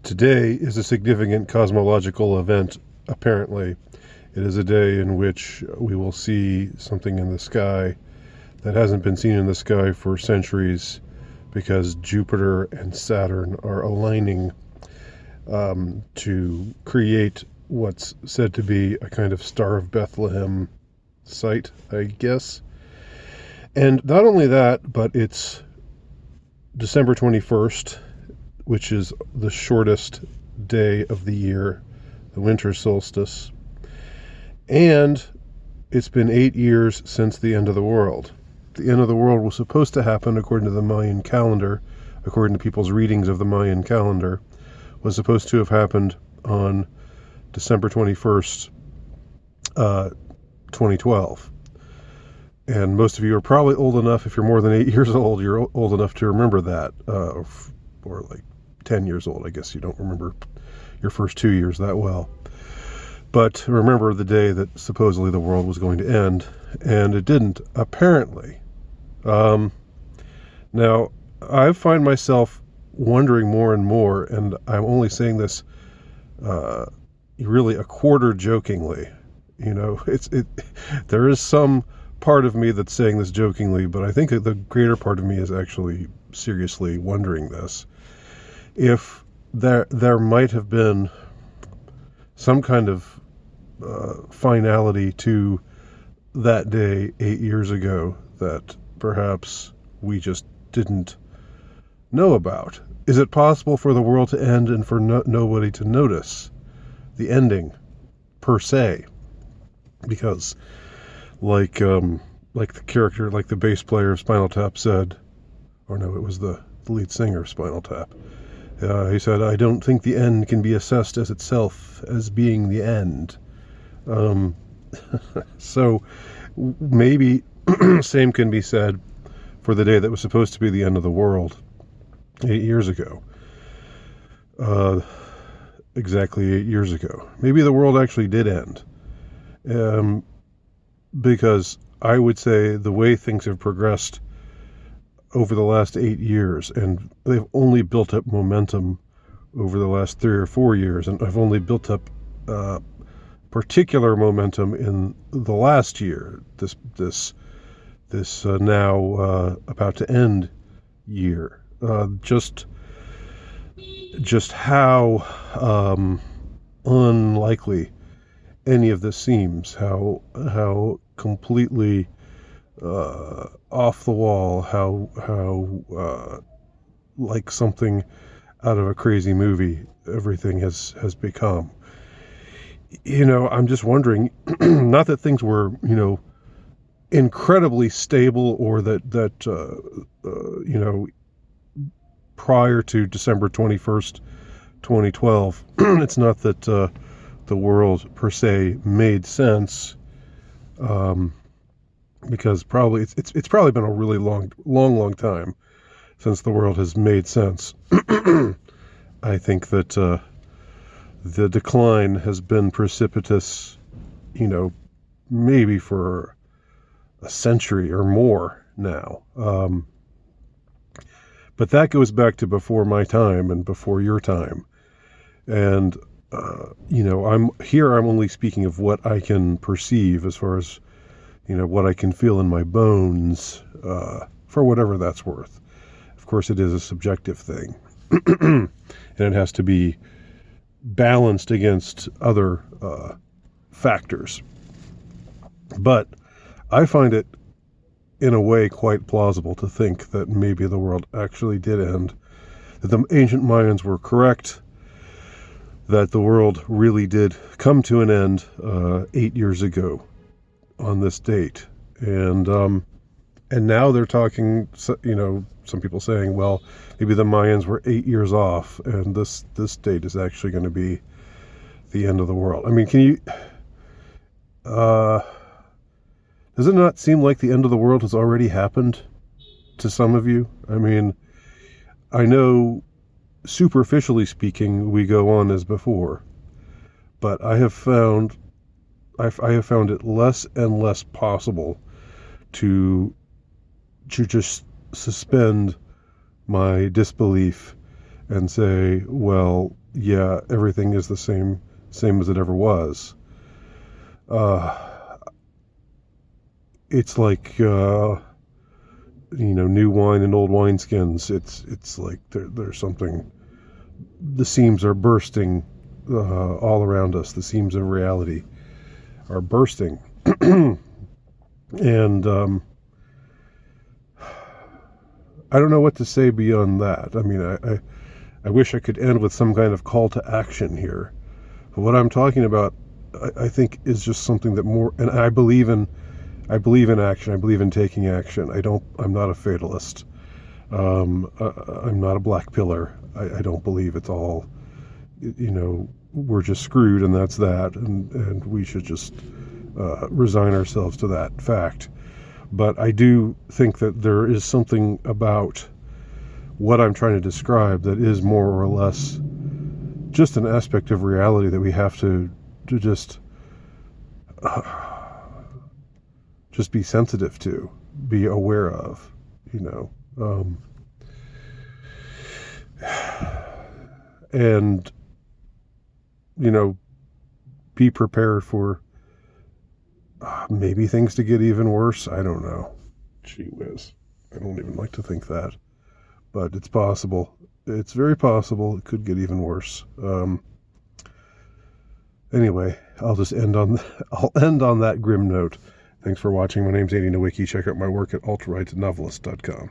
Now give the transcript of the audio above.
Today is a significant cosmological event, apparently. It is a day in which we will see something in the sky that hasn't been seen in the sky for centuries because Jupiter and Saturn are aligning to create what's said to be a kind of Star of Bethlehem site, I guess. And not only that, but it's December 21st, which is the shortest day of the year, the winter solstice. And it's been 8 years since the end of the world. The end of the world was supposed to happen, according to the Mayan calendar, according to people's readings of the Mayan calendar, was supposed to have happened on December 21st, 2012. And most of you are probably old enough, if you're more than 8 years old, you're old enough to remember that, or like 10 years old. I guess you don't remember your first 2 years that well. But remember the day that supposedly the world was going to end, and it didn't, apparently. Now, I find myself wondering more and more, and I'm only saying this really a quarter jokingly. You know, there is some part of me that's saying this jokingly, but I think that the greater part of me is actually seriously wondering this. If there might have been some kind of finality to that day 8 years ago that perhaps we just didn't know about. Is it possible for the world to end and for nobody to notice the ending per se? Because like the character, like the bass player of Spinal Tap said, or no, it was the lead singer of Spinal Tap. He said, "I don't think the end can be assessed as itself as being the end." So maybe same can be said for the day that was supposed to be the end of the world 8 years ago. Exactly 8 years ago. Maybe the world actually did end. Because I would say the way things have progressed over the last 8 years, and they've only built up momentum over the last 3 or 4 years, and I've only built up particular momentum in the last year, this now about to end year. Just how unlikely any of this seems, how completely off the wall, how like something out of a crazy movie everything has become. You know, I'm just wondering, not that things were, incredibly stable, or that prior to December 21st, 2012, it's not that the world per se made sense, because probably it's probably been a really long time since the world has made sense. I think that the decline has been precipitous, maybe for a century or more now. But that goes back to before my time and before your time. And, I'm only speaking of what I can perceive as far as, what I can feel in my bones, for whatever that's worth. Of course, it is a subjective thing. And it has to be balanced against other factors. But I find it, in a way, quite plausible to think that maybe the world actually did end, that the ancient Mayans were correct, that the world really did come to an end 8 years ago on this date. And now they're talking, some people saying, well, maybe the Mayans were 8 years off, and this date is actually going to be the end of the world. I mean, does it not seem like the end of the world has already happened to some of you? I mean, I know, superficially speaking, we go on as before, but I have found it less and less possible to just suspend my disbelief and say, well, yeah, everything is the same as it ever was. It's like new wine and old wineskins. It's like there's something. The seams are bursting all around us. The seams of reality are bursting, and I don't know what to say beyond that. I mean, I wish I could end with some kind of call to action here. But what I'm talking about, I think, is just something that more, and I believe in action. I believe in taking action. I'm not a fatalist. I'm not a black pillar. I don't believe it's all, we're just screwed and that's that. And we should just resign ourselves to that fact. But I do think that there is something about what I'm trying to describe that is more or less just an aspect of reality that we have to just be sensitive to, be aware of, and be prepared for maybe things to get even worse. I don't know. Gee whiz. I don't even like to think that. But it's possible. It's very possible it could get even worse. Anyway, I'll end on that grim note. Thanks for watching. My name's Andy Nowicki. Check out my work at ultrarightnovelist.com.